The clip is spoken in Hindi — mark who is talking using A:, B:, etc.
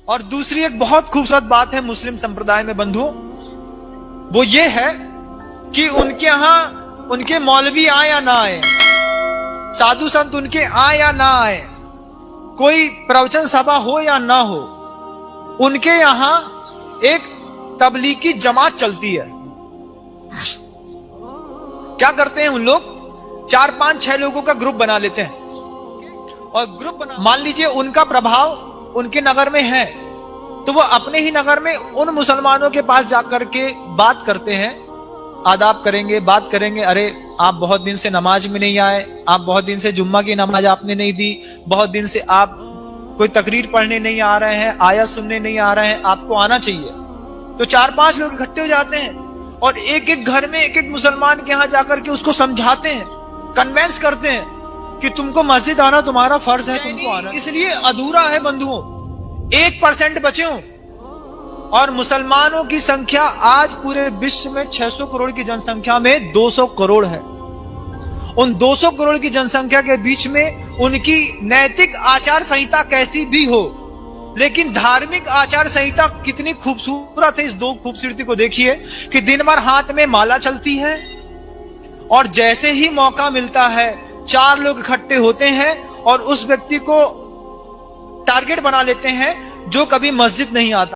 A: और दूसरी एक बहुत खूबसूरत बात है मुस्लिम संप्रदाय में बंधुओं, वो ये है कि उनके यहां उनके मौलवी आए या ना आए, साधु संत उनके आए या ना आए, कोई प्रवचन सभा हो या ना हो, उनके यहां एक तबलीगी जमात चलती है। क्या करते हैं उन लोग, 4 5 6 लोगों का ग्रुप बना लेते हैं और ग्रुप बना, मान लीजिए उनका प्रभाव उनके नगर में है, तो वो अपने ही नगर में उन मुसलमानों के पास जाकर के बात करते हैं, आदाब करेंगे, बात करेंगे, अरे आप बहुत दिन से नमाज में नहीं आए, आप बहुत दिन से जुम्मा की नमाज आपने नहीं दी, बहुत दिन से आप कोई तकरीर पढ़ने नहीं आ रहे हैं, आयत सुनने नहीं आ रहे हैं, आपको आना चाहिए। तो 4 5 लोग इकट्ठे हो जाते हैं और एक एक घर में एक एक मुसलमान के यहां जाकर के उसको समझाते हैं, कन्वेंस करते हैं कि तुमको मस्जिद आना तुम्हारा फर्ज है, तुमको आना। इसलिए अधूरा है बंधुओं, 1% बचे हो और मुसलमानों की संख्या आज पूरे विश्व में 600 करोड़ की जनसंख्या में 200 करोड़ है। उन 200 करोड़ की जनसंख्या के बीच में उनकी नैतिक आचार संहिता कैसी भी हो, लेकिन धार्मिक आचार संहिता कितनी खूबसूरत है। इस दो खूबसूरती को देखिए कि दिन भर हाथ में माला चलती है और जैसे ही मौका मिलता है 4 लोग इकट्ठे होते हैं और उस व्यक्ति को टारगेट बना लेते हैं जो कभी मस्जिद नहीं आता।